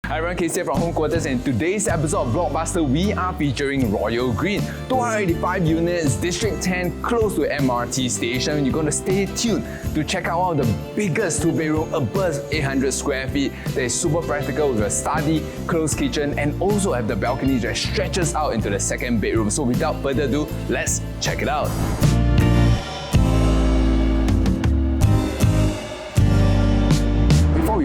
Hi, everyone, Casey from Home Quarters, and today's episode of Blockbuster, we are featuring Royal Green. 285 units, District 10, close to MRT station. You're going to stay tuned to check out one of the biggest two-bedroom above 800 square feet that is super practical with a study, closed kitchen, and also have the balcony that stretches out into the second bedroom. So without further ado, let's check it out.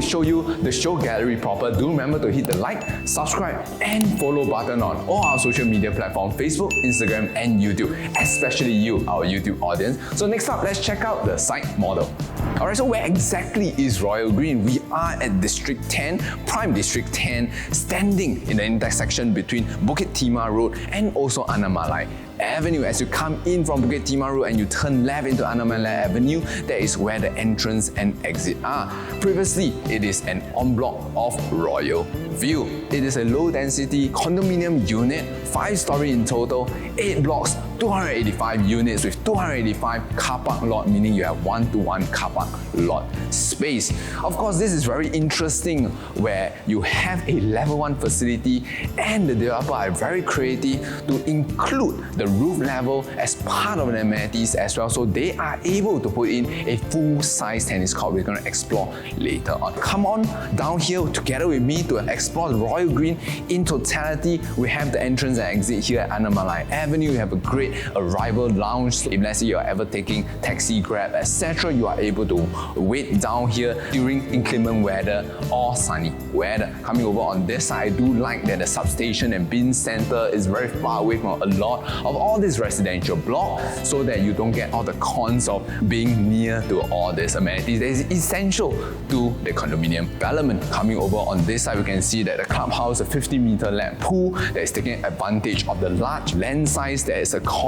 Show you the show gallery proper, do remember to hit the like, subscribe and follow button on all our social media platforms, Facebook, Instagram and YouTube, especially you, our YouTube audience. So next up, let's check out the site model. Alright, so where exactly is Royal Green? We are at District 10, Prime District 10, standing in the intersection between Bukit Timah Road and also Anamalai Avenue. As you come in from Bukit Timah Road and you turn left into Anamalai Avenue, that is where the entrance and exit are. Previously, it is an en bloc of Royal View. It is a low-density condominium unit, 5-story in total, 8 blocks, 285 units with 285 car park lot, meaning you have one-to-one car park lot space. Of course, this is very interesting where you have a level 1 facility and the developer are very creative to include the roof level as part of the amenities as well, so they are able to put in a full-size tennis court we're going to explore later on. Come on down here together with me to explore the Royal Green in totality. We have the entrance and exit here at Anamalai Avenue. We have a great arrival lounge, so if let's say you're ever taking taxi, grab, etc., you are able to wait down here during inclement weather or sunny weather. Coming over on this side, I do like that the substation and bin center is very far away from a lot of all this residential block, so that you don't get all the cons of being near to all these amenities that is essential to the condominium development. Coming over on this side, we can see that the clubhouse, a 50-meter lap pool that is taking advantage of the large land size that is accorded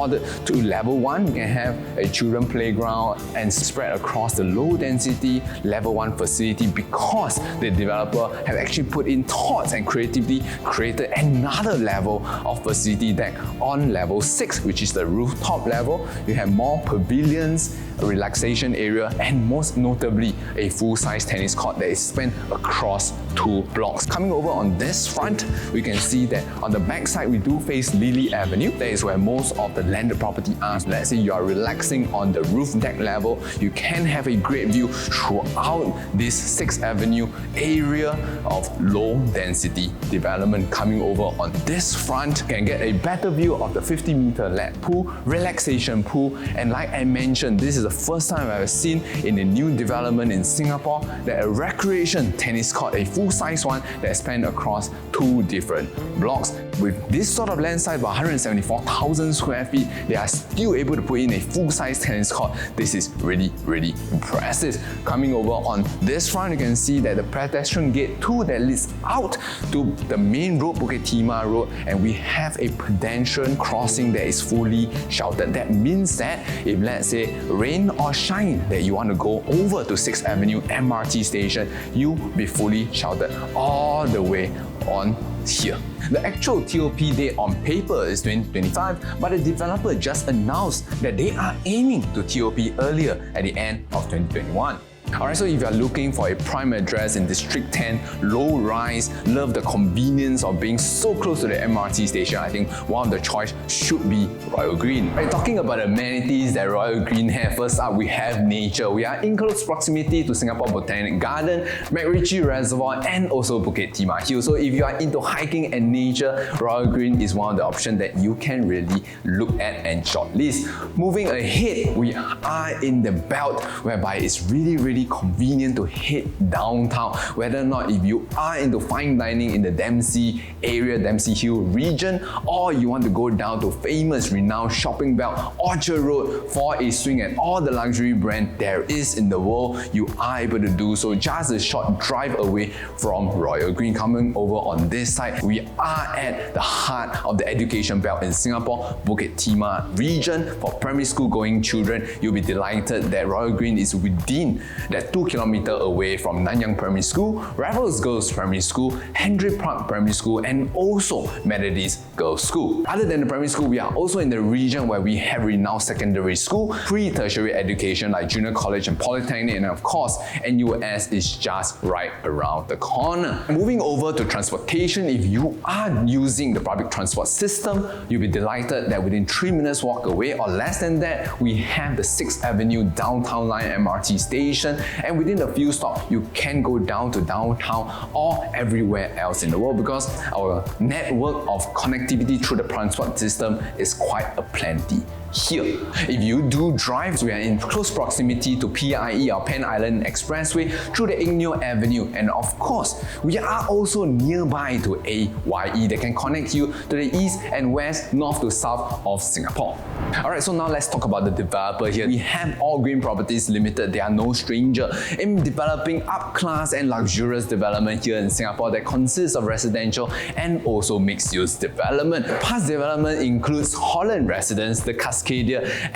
to level 1. You can have a children playground and spread across the low-density level 1 facility because the developer have actually put in thoughts and creatively created another level of facility deck on level 6, which is the rooftop level. You have more pavilions, a relaxation area, and most notably a full-size tennis court that is spanned across 2 blocks. Coming over on this front, we can see that on the back side we do face Lily Avenue. That is where most of the landed property are. So let's say you are relaxing on the roof deck level, you can have a great view throughout this 6th Avenue area of low density development. Coming over on this front, you can get a better view of the 50-meter lap pool, relaxation pool, and like I mentioned, this is the first time I've ever seen in a new development in Singapore that a recreation tennis court, a full-size one that spans across 2 different blocks. With this sort of land size, about 174,000 square feet, they are still able to put in a full-size tennis court. This is really impressive. Coming over on this front, you can see that the pedestrian gate 2 that leads out to the main road, Bukit Timah Road, and we have a pedestrian crossing that is fully sheltered. That means that if let's say rain or shine that you want to go over to 6th Avenue MRT station, you'll be fully sheltered all the way on here. The actual TOP date on paper is 2025, but the developer just announced that they are aiming to TOP earlier at the end of 2021. Alright, so if you are looking for a prime address in District 10, low rise, love the convenience of being so close to the MRT station, I think one of the choice should be Royal Green. Right, talking about amenities that Royal Green have, first up we have nature. We are in close proximity to Singapore Botanic Garden, MacRitchie Reservoir and also Bukit Timah Hill. So if you are into hiking and nature, Royal Green is one of the options that you can really look at and shortlist. Moving ahead, we are in the belt whereby it's really convenient to head downtown, whether or not if you are into fine dining in the Dempsey area, Dempsey Hill region, or you want to go down to famous renowned shopping belt Orchard Road for a swing at all the luxury brand there is in the world, you are able to do so just a short drive away from Royal Green. Coming over on this side, we are at the heart of the education belt in Singapore, Bukit Timah region. For primary school going children, you'll be delighted that Royal Green is within They're 2 kilometers away from Nanyang Primary School, Raffles Girls Primary School, Hendry Park Primary School, and also Methodist Girls School. Other than the primary school, we are also in the region where we have renowned secondary school, pre-tertiary education like junior college and polytechnic, and of course, NUS is just right around the corner. Moving over to transportation, if you are using the public transport system, you'll be delighted that within 3 minutes walk away or less than that, we have the 6th Avenue Downtown Line MRT station, and within a few stops, you can go down to downtown or everywhere else in the world because our network of connectivity through the transport system is quite aplenty here. If you do drive, we are in close proximity to PIE or Pan Island Expressway through the Igneo Avenue, and of course, we are also nearby to AYE that can connect you to the east and west, north to south of Singapore. Alright, so now let's talk about the developer here. We have All Green Properties Limited. They are no stranger in developing up-class and luxurious development here in Singapore that consists of residential and also mixed-use development. Past development includes Holland Residence, the Cascadia,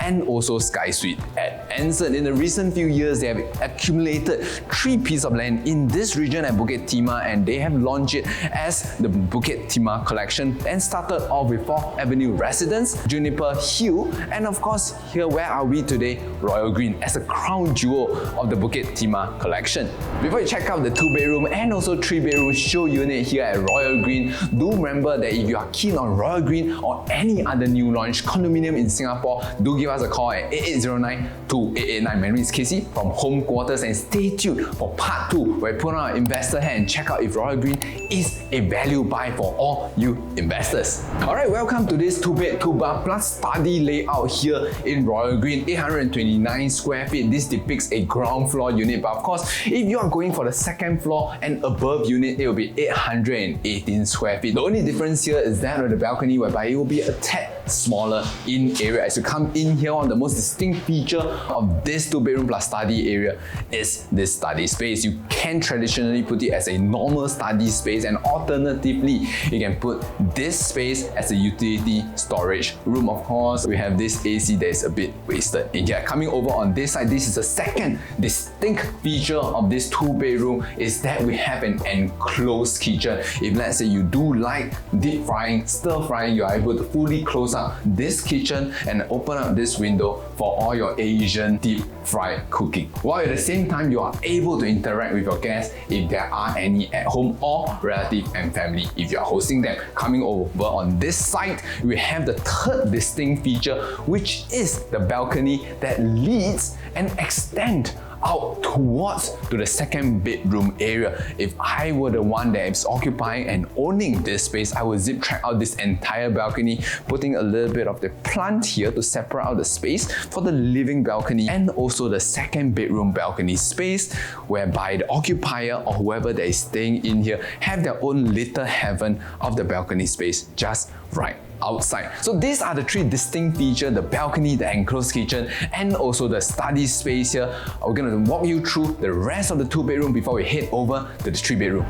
and also Sky Suite at Anson. In the recent few years, they have accumulated 3 pieces of land in this region at Bukit Timah, and they have launched it as the Bukit Timah Collection and started off with 4th Avenue Residence, Juniper Hill, and of course, here where are we today? Royal Green as a crown jewel of the Bukit Timah Collection. Before you check out the 2-bedroom and also 3-bedroom show unit here at Royal Green, do remember that if you are keen on Royal Green or any other new launch condominium in Singapore, do give us a call at 8809-2889. My name is Casey from Home Quarters, and stay tuned for part 2 where we put on our investor hat and check out if Royal Green is a value buy for all you investors. Alright, welcome to this 2-bed, 2-bath plus study layout here in Royal Green. 829 square feet. This depicts a ground floor unit, but of course, if you are going for the 2nd floor and above unit, it will be 818 square feet. The only difference here is that of the balcony, whereby it will be a tad smaller in area. As you come in here, one of the most distinct feature of this 2-bedroom plus study area is this study space. You can traditionally put it as a normal study space, and alternatively, you can put this space as a utility storage room. Of course, we have this AC that is a bit wasted in here. Coming over on this side, this is the second distinct feature of this 2-bedroom is that we have an enclosed kitchen. If let's say you do like deep frying, stir frying, you are able to fully close up this kitchen and open up this window for all your Asian deep fried cooking. While at the same time, you are able to interact with your guests if there are any at home or relative and family if you are hosting them. Coming over on this side, we have the third distinct feature, which is the balcony that leads and extends out towards to the 2nd bedroom area. If I were the one that is occupying and owning this space, I would zip track out this entire balcony, putting a little bit of the plant here to separate out the space for the living balcony and also the 2nd bedroom balcony space, whereby the occupier or whoever that is staying in here have their own little heaven of the balcony space just right outside. So these are the 3 distinct features: the balcony, the enclosed kitchen, and also the study space here. We're going to walk you through the rest of the 2-bedroom before we head over to the 3-bedroom.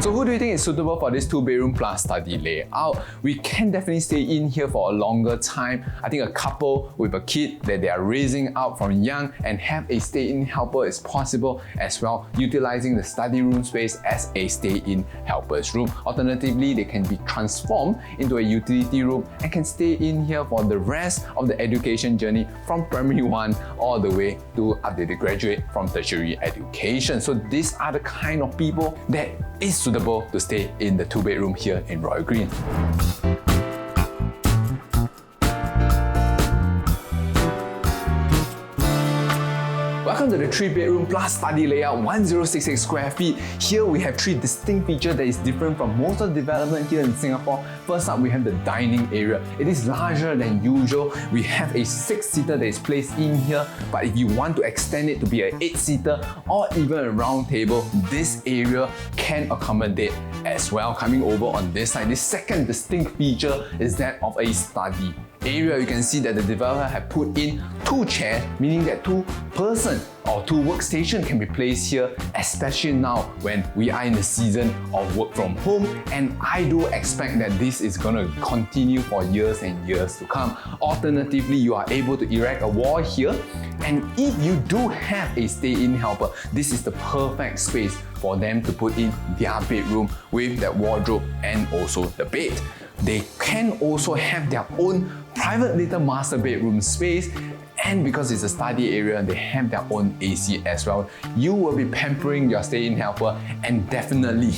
So who do you think is suitable for this 2-bedroom plus study layout? We can definitely stay in here for a longer time. I think a couple with a kid that they are raising out from young and have a stay-in helper is possible as well, utilizing the study room space as a stay-in helper's room. Alternatively, they can be transformed into a utility room and can stay in here for the rest of the education journey from primary 1 all the way to after they graduate from tertiary education. So these are the kind of people that is suitable to stay in the 2-bedroom here in Royal Green. Welcome Welcome to the 3-bedroom plus study layout, 1066 square feet. Here we have 3 distinct features that is different from most of the development here in Singapore. First up, we have the dining area. It is larger than usual. We have a 6-seater that is placed in here, but if you want to extend it to be an 8-seater or even a round table, this area can accommodate as well. Coming over on this side, the second distinct feature is that of a study area. You can see that the developer have put in 2 chairs, meaning that 2-person or 2 workstation can be placed here, especially now when we are in the season of work from home, and I do expect that this is going to continue for years and years to come. Alternatively, you are able to erect a wall here, and if you do have a stay-in helper, this is the perfect space for them to put in their bedroom with that wardrobe and also the bed. They can also have their own private little master bedroom space, and because it's a study area, they have their own AC as well. You will be pampering your stay-in helper, and definitely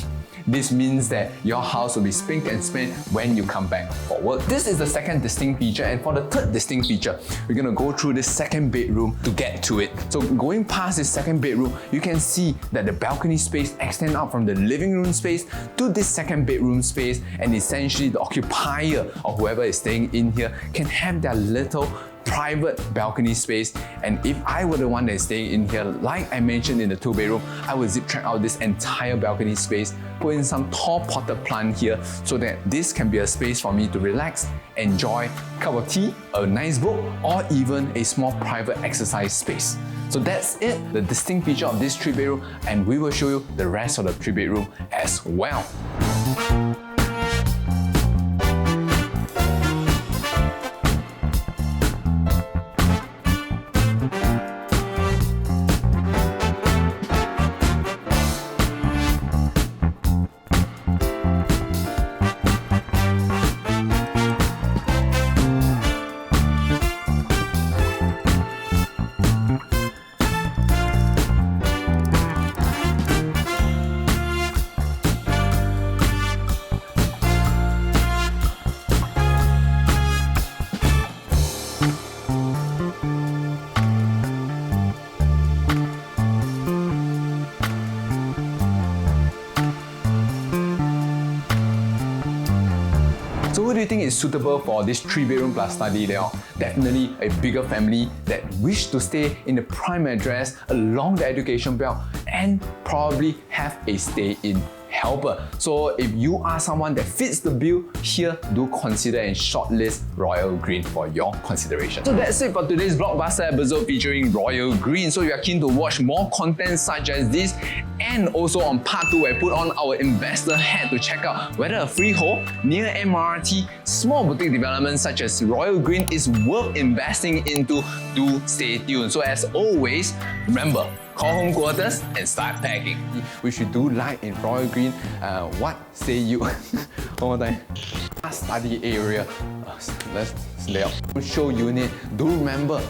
this means that your house will be spink and span when you come back for work. This is the second distinct feature, and for the third distinct feature, we're gonna go through this second bedroom to get to it. So going past this second bedroom, you can see that the balcony space extends out from the living room space to this second bedroom space, and essentially the occupier or whoever is staying in here can have their little private balcony space. And if I were the one that is staying in here, like I mentioned in the 2-bedroom, I would zip track out this entire balcony space, put in some tall potted plant here so that this can be a space for me to relax, enjoy a cup of tea, a nice book, or even a small private exercise space. So that's it, the distinct feature of this 3-bedroom, and we will show you the rest of the 3-bedroom as well. So who do you think is suitable for this 3-bedroom plus study layout? Definitely a bigger family that wish to stay in the prime address along the education belt and probably have a stay-in helper. So if you are someone that fits the bill here, do consider and shortlist Royal Green for your consideration. So that's it for today's blockbuster episode featuring Royal Green. So if you are keen to watch more content such as this, and also on part 2 I put on our investor hat to check out whether a freehold near MRT small boutique development such as Royal Green is worth investing into, do stay tuned. So as always, remember, call home quarters and start packing. We should do like in Royal Green. What say you? One more time. Study area. Let's lay out. Show unit. Do remember.